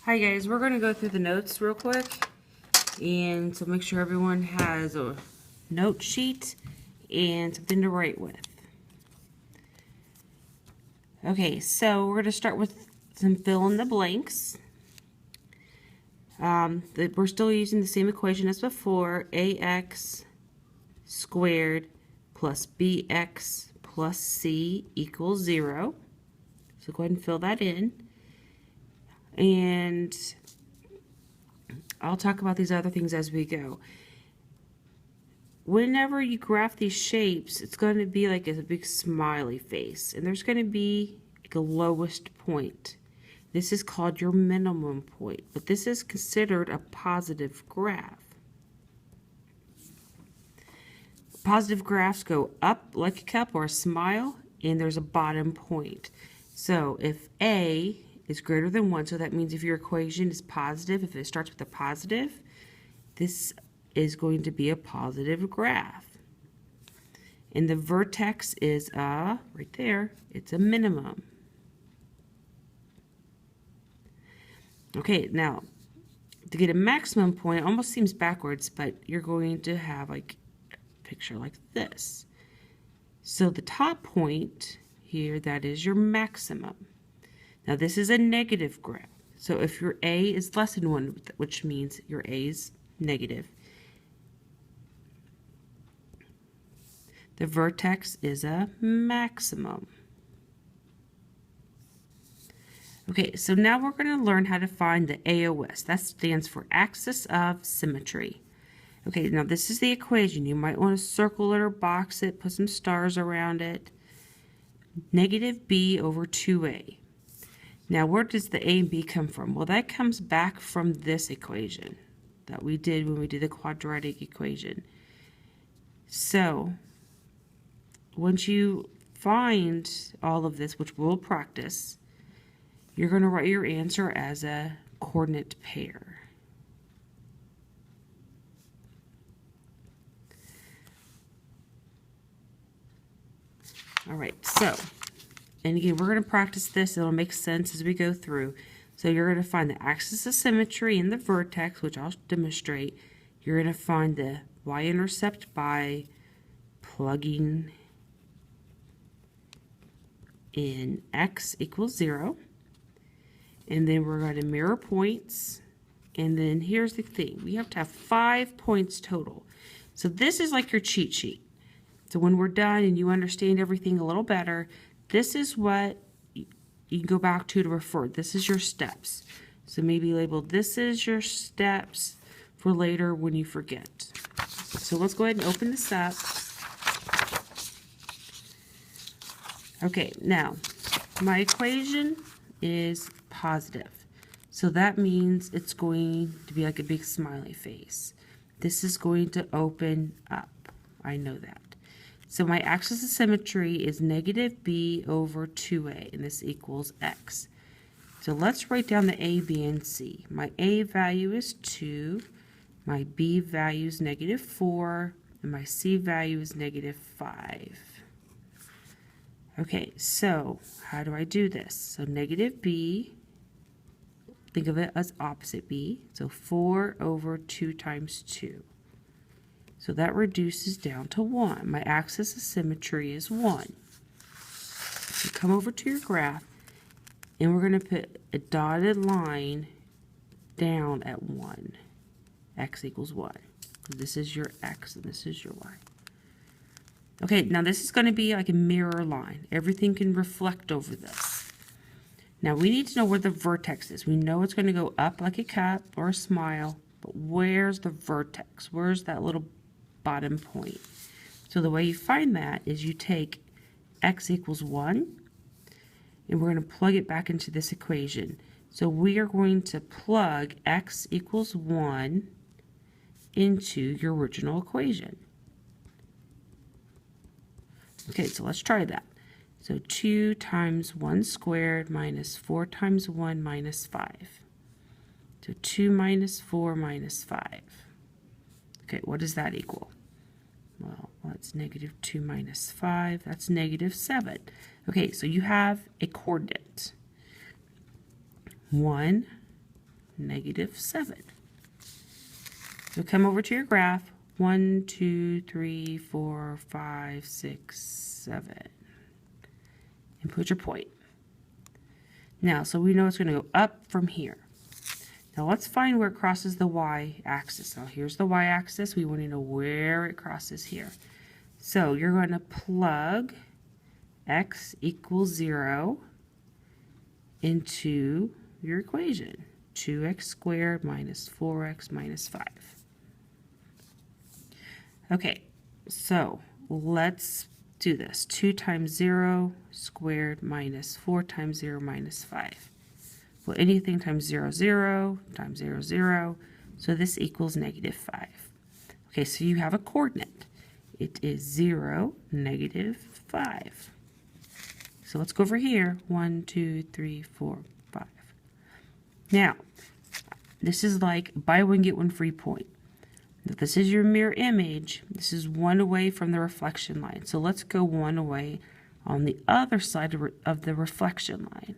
Hi guys, we're going to go through the notes real quick, and so make sure everyone has a note sheet and something to write with. Okay, so we're going to start with some fill in the blanks. We're still using the same equation as before, ax squared plus bx plus c equals 0. So go ahead and fill that in. And I'll talk about these other things as we go. Whenever you graph these shapes, it's going to be like a big smiley face, and there's going to be like a lowest point. This is called your minimum point, but this is considered a positive graph. Positive graphs go up like a cup or a smile, and there's a bottom point. So if A is greater than 1, so that means if your equation is positive, if it starts with a positive, this is going to be a positive graph. And the vertex is right there, it's a minimum. Okay, now to get a maximum point, it almost seems backwards, but you're going to have like a picture like this. So the top point here, that is your maximum. Now this is a negative graph. So if your A is less than 1, which means your A is negative, the vertex is a maximum. Okay, so now we're going to learn how to find the AOS. That stands for axis of symmetry. Okay, now this is the equation. You might want to circle it or box it, put some stars around it. Negative b over 2a. Now where does the a and b come from? Well, that comes back from this equation that we did when we did the quadratic equation. So once you find all of this, which we'll practice, you're going to write your answer as a coordinate pair. All right, so, and again, we're going to practice this. It'll make sense as we go through. So you're going to find the axis of symmetry in the vertex, which I'll demonstrate. You're going to find the y-intercept by plugging in x equals 0. And then we're going to mirror points. And then here's the thing. We have to have 5 points total. So this is like your cheat sheet. So when we're done and you understand everything a little better, this is what you can go back to refer. This is your steps. So maybe label this is your steps for later when you forget. So let's go ahead and open this up. Okay, now my equation is positive. So that means it's going to be like a big smiley face. This is going to open up. I know that. So my axis of symmetry is negative b over 2a, and this equals x. So let's write down the a, b, and c. My a value is 2, my b value is negative 4, and my c value is negative 5. Okay, so how do I do this? So negative b, think of it as opposite b, so 4 over 2 times 2. So that reduces down to 1. My axis of symmetry is 1. So come over to your graph, and we're going to put a dotted line down at 1. X equals 1. This is your x, and this is your y. Okay, now this is going to be like a mirror line. Everything can reflect over this. Now we need to know where the vertex is. We know it's going to go up like a cup or a smile, but where's the vertex? Where's that little bottom point? So the way you find that is you take x equals 1, and we're going to plug it back into this equation. So we are going to plug x equals 1 into your original equation. Okay, so let's try that. So 2 times 1 squared minus 4 times 1 minus 5. So 2 minus 4 minus 5. Okay, what does that equal? Well, that's negative 2 minus 5. That's negative 7. Okay, so you have a coordinate. 1, negative 7. So come over to your graph. 1, 2, 3, 4, 5, 6, 7. And put your point. Now, so we know it's going to go up from here. Now let's find where it crosses the y-axis. Now here's the y-axis. We want to know where it crosses here. So you're going to plug x equals 0 into your equation. 2x squared minus 4x minus 5. Okay, so let's do this. 2 times 0 squared minus 4 times 0 minus 5. Well, anything times 0, 0, times 0, 0. So this equals negative 5. Okay, so you have a coordinate. It is 0, negative 5. So let's go over here. 1, 2, 3, 4, 5. Now, this is like buy one, get one free point. If this is your mirror image, this is one away from the reflection line. So let's go one away on the other side of the reflection line.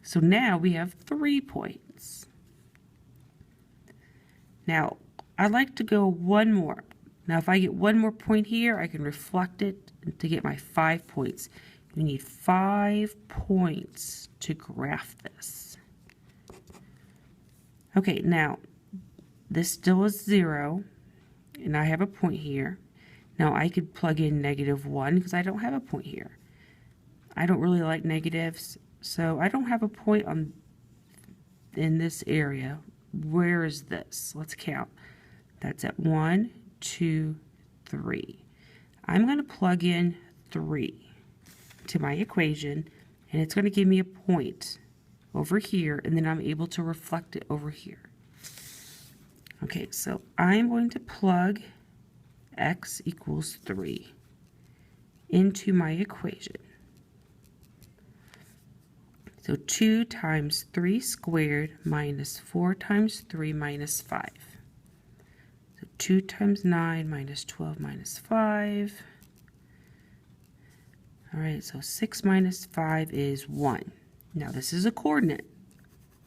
So now we have 3 points. Now, I'd like to go one more. Now, if I get one more point here, I can reflect it to get my 5 points. You need 5 points to graph this. Okay, now, this still is 0, and I have a point here. Now, I could plug in negative 1 because I don't have a point here. I don't really like negatives, so I don't have a point in this area. Where is this? Let's count. That's at 1, 2, 3. I'm going to plug in 3 to my equation, and it's going to give me a point over here, and then I'm able to reflect it over here. Okay, so I'm going to plug x equals 3 into my equation. So 2 times 3 squared minus 4 times 3 minus 5. So 2 times 9 minus 12 minus 5. All right, so 6 minus 5 is 1. Now this is a coordinate.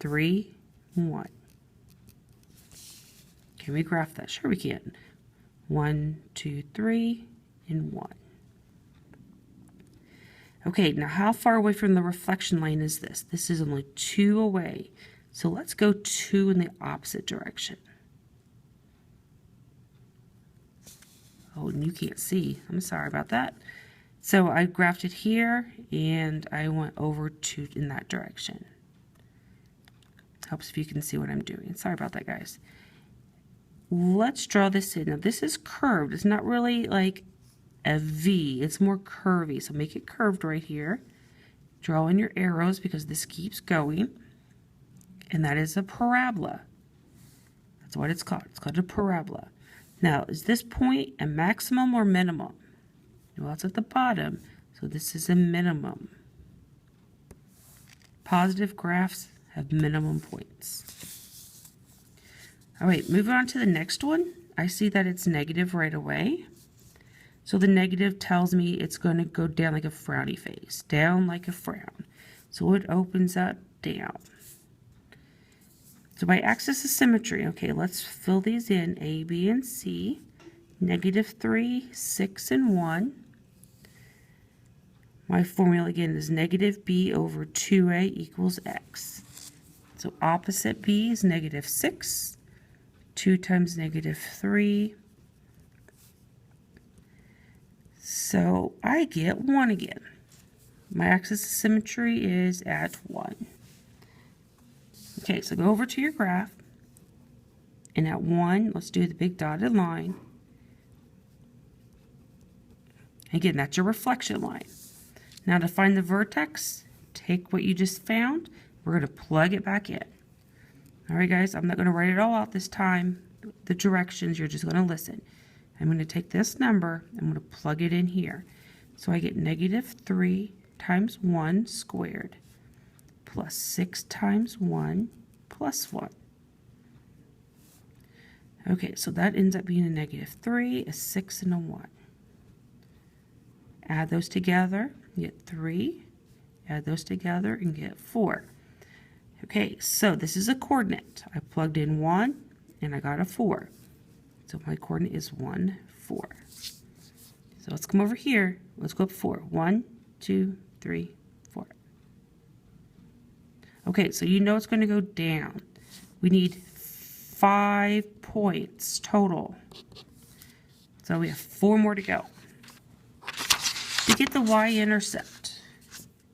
3, 1. Can we graph that? Sure we can. 1, 2, 3, and 1. Okay, now how far away from the reflection line is this? This is only 2 away. So let's go 2 in the opposite direction. Oh, and you can't see. I'm sorry about that. So I graphed it here, and I went over 2 in that direction. Helps if you can see what I'm doing. Sorry about that, guys. Let's draw this in. Now, this is curved. It's not really like a V. It's more curvy. So make it curved right here. Draw in your arrows because this keeps going. And that is a parabola. That's what it's called. It's called a parabola. Now, is this point a maximum or minimum? Well, it's at the bottom, so this is a minimum. Positive graphs have minimum points. All right, moving on to the next one. I see that it's negative right away. So the negative tells me it's going to go down like a frowny face, down like a frown. So it opens up, down. So by axis of symmetry, okay, let's fill these in, A, B, and C. Negative 3, 6, and 1. My formula again is negative b over 2a equals x. So opposite b is negative 6. 2 times negative 3. So I get 1 again. My axis of symmetry is at 1. Okay, so go over to your graph. And at 1, let's do the big dotted line. Again, that's your reflection line. Now to find the vertex, take what you just found. We're going to plug it back in. All right, guys, I'm not going to write it all out this time. The directions, you're just going to listen. I'm going to take this number, I'm going to plug it in here. So I get negative 3 times 1 squared plus 6 times 1 plus 1. Okay, so that ends up being a negative 3, a 6, and a 1. Add those together, you get 3. Add those together and get 4. Okay, so this is a coordinate. I plugged in 1 and I got a 4. So my coordinate is 1, 4. So let's come over here. Let's go up 4. 1, 2, 3, 4. Okay, so you know it's going to go down. We need 5 points total. So we have 4 more to go. To get the y-intercept,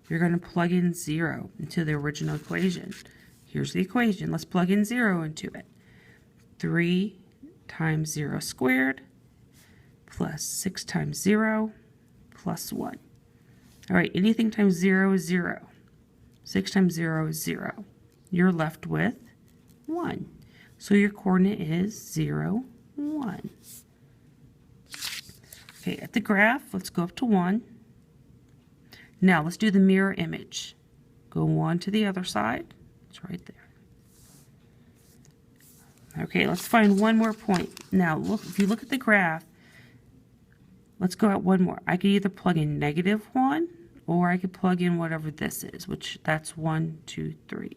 you're going to plug in 0 into the original equation. Here's the equation. Let's plug in 0 into it. 3 times 0 squared plus 6 times 0 plus 1. All right, anything times 0 is 0. 6 times 0 is 0. You're left with 1. So your coordinate is 0, 1. Okay, at the graph, let's go up to 1. Now let's do the mirror image. Go 1 to the other side. It's right there. Okay, let's find one more point. Now, look, if you look at the graph, let's go out one more. I could either plug in -1 or I could plug in whatever this is, which that's 1, 2, 3.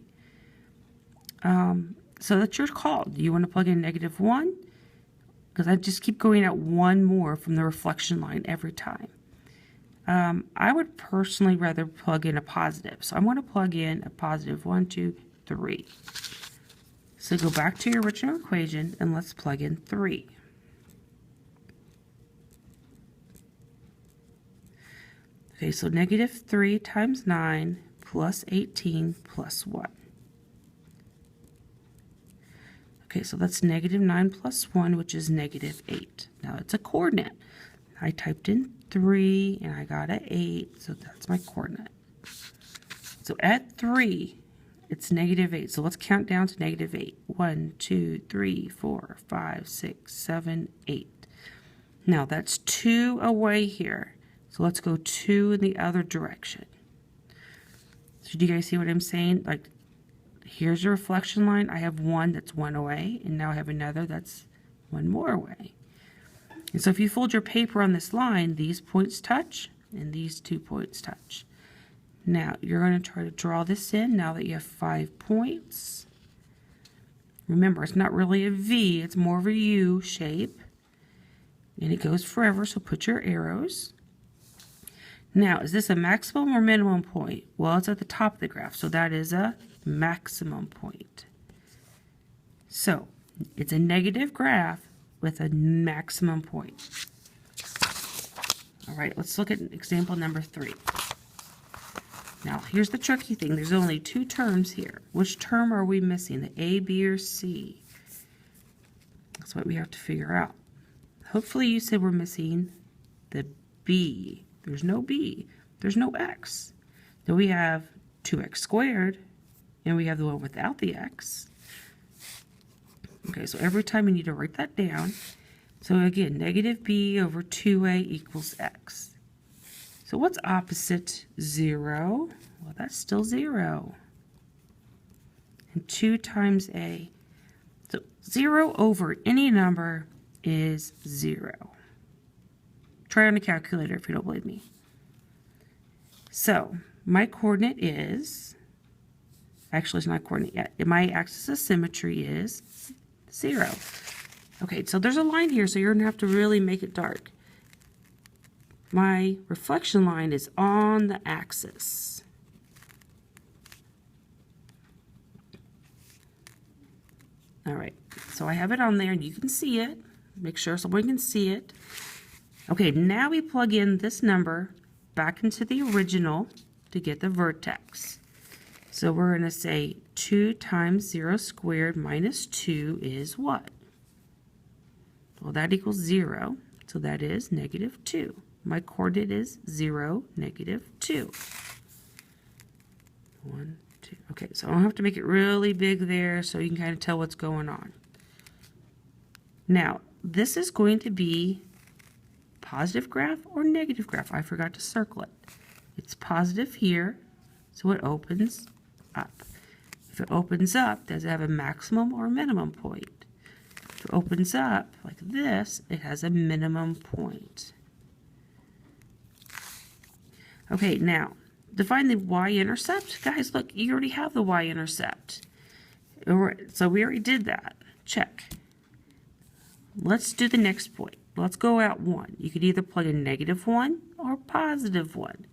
So that's your call. Do you want to plug in -1? Because I just keep going out one more from the reflection line every time. I would personally rather plug in a positive. So I'm going to plug in a positive 1, 2, 3. So go back to your original equation and let's plug in 3. Okay, so -3 times 9 plus 18 plus 1. Okay, so that's -9 plus 1, which is -8. Now it's a coordinate. I typed in 3 and I got an 8, so that's my coordinate. So at 3, it's -8. So let's count down to -8. 1, 2, 3, 4, 5, 6, 7, 8. Now that's 2 away here. So let's go 2 in the other direction. So do you guys see what I'm saying? Like, here's a reflection line. I have one that's 1 away, and now I have another that's 1 more away. And so if you fold your paper on this line, these points touch, and these 2 points touch. Now, you're going to try to draw this in now that you have 5 points. Remember, it's not really a V, it's more of a U shape. And it goes forever, so put your arrows. Now, is this a maximum or minimum point? Well, it's at the top of the graph, so that is a maximum point. So, it's a negative graph with a maximum point. All right, let's look at example number 3. Now, here's the tricky thing. There's only 2 terms here. Which term are we missing, the A, B, or C? That's what we have to figure out. Hopefully you said we're missing the B. There's no B. There's no X. Then we have 2x squared, and we have the one without the X. Okay, so every time you need to write that down. So again, -b over 2a equals x. So what's opposite 0? Well, that's still 0. And 2 times a. So 0 over any number is 0. Try on a calculator if you don't believe me. So my coordinate is, actually it's not coordinate yet, my axis of symmetry is 0. Okay, so there's a line here, so you're going to have to really make it dark. My reflection line is on the axis. All right, so I have it on there and you can see it. Make sure someone can see it. Okay, now we plug in this number back into the original to get the vertex. So we're going to say 2 times 0 squared minus 2 is what? Well, that equals 0, so that is -2. My coordinate is 0, -2. 1, 2. Okay, so I don't have to make it really big there so you can kind of tell what's going on. Now, this is going to be positive graph or negative graph. I forgot to circle it. It's positive here, so it opens up. If it opens up, does it have a maximum or a minimum point? If it opens up like this, it has a minimum point. Okay, now, define the y-intercept. Guys, look, you already have the y-intercept. So we already did that. Check. Let's do the next point. Let's go out 1. You could either plug in -1 or +1.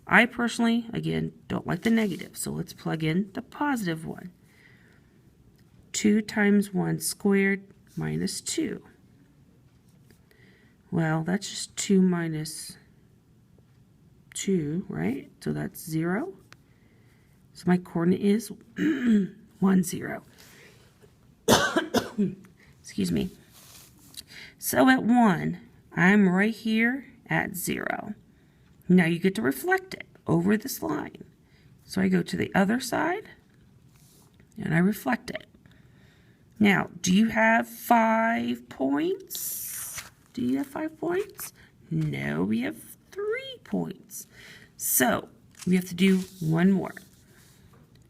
I personally, again, don't like the negative, so let's plug in the +1. 2 times 1 squared minus 2. Well, that's just 2 minus 2, right? So that's 0. So my coordinate is 1, 0. Excuse me. So at 1, I'm right here at 0. Now you get to reflect it over this line. So I go to the other side, and I reflect it. Now, do you have 5 points? Do you have 5 points? No, we have 3 points. So we have to do one more.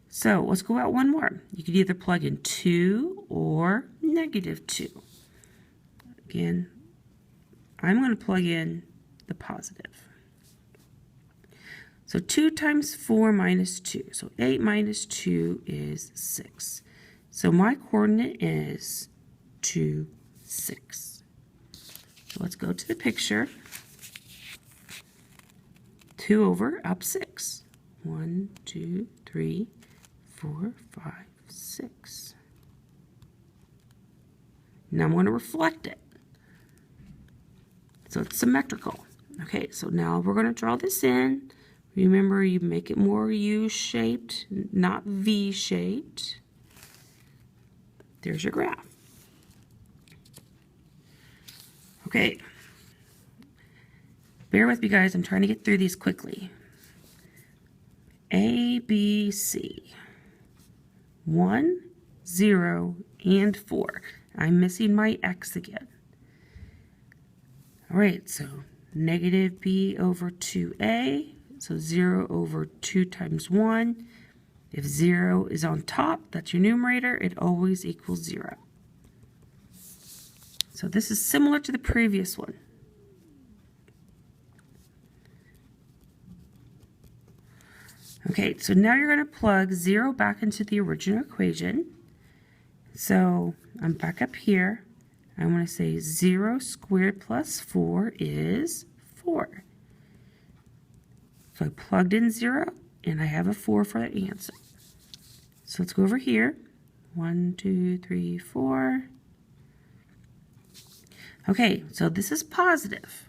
So let's go out one more. You could either plug in 2 or -2. Again, I'm going to plug in the positive. So 2 times 4 minus 2. So 8 minus 2 is 6. So my coordinate is 2, 6. So let's go to the picture. 2 over up 6. 1, 2, 3, 4, 5, 6. Now I'm going to reflect it. So it's symmetrical. Okay, so now we're going to draw this in. Remember, you make it more U-shaped, not V-shaped. There's your graph. Okay. Bear with me, guys. I'm trying to get through these quickly. A, B, C. 1, 0, and 4. I'm missing my X again. All right, so negative B over 2A. So 0 over 2 times 1. If 0 is on top, that's your numerator, it always equals 0. So this is similar to the previous one. Okay, so now you're going to plug 0 back into the original equation. So I'm back up here. I'm going to say 0 squared plus 4 is 4. So I plugged in 0, and I have a 4 for the answer. So let's go over here. 1, 2, 3, 4. Okay, so this is positive.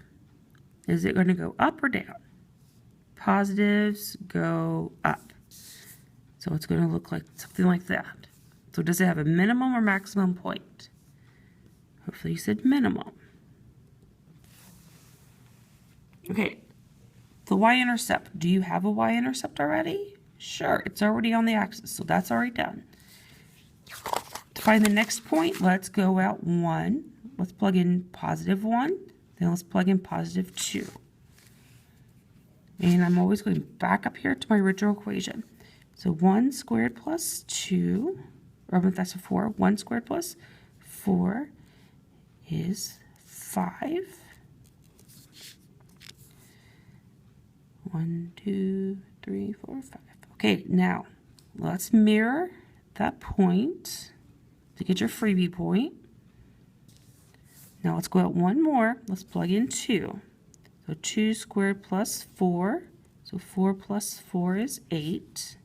Is it going to go up or down? Positives go up. So it's going to look like something like that. So does it have a minimum or maximum point? Hopefully you said minimum. Okay, the y-intercept. Do you have a y-intercept already? Sure, it's already on the axis, so that's already done. To find the next point, let's go out 1. Let's plug in +1. Then let's plug in +2. And I'm always going back up here to my original equation. So 1 squared plus 2, or that's a 4. 1 squared plus 4 is 5. 1, 2, 3, 4, 5. Okay, now let's mirror that point to get your freebie point. Now let's go out one more. Let's plug in 2. So 2 squared plus 4. So 4 plus 4 is 8.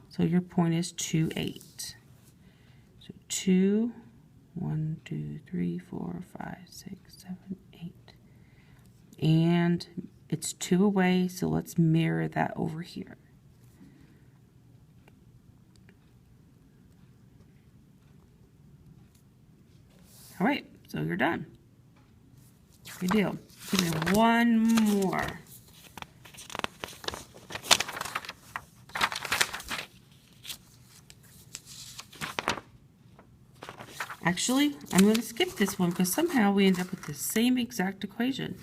So your point is 2, 8. So 2, 1, 2, 3, 4, 5, 6, 7, 8. And it's 2 away, so let's mirror that over here. All right, so you're done. Good deal. Give me one more. Actually, I'm going to skip this one because somehow we end up with the same exact equation.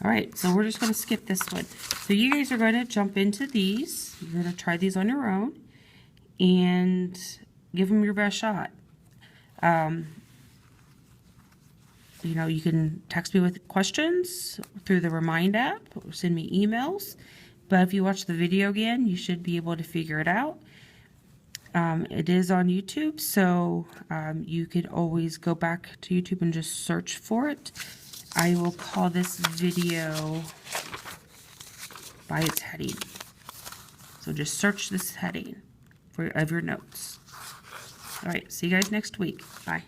All right, so we're just going to skip this one. So you guys are going to jump into these. You're going to try these on your own and give them your best shot. You know, you can text me with questions through the Remind app or send me emails. but if you watch the video again, you should be able to figure it out. It is on YouTube, so you could always go back to YouTube and just search for it. I will call this video by its heading. So just search this heading of your notes. All right, see you guys next week. Bye.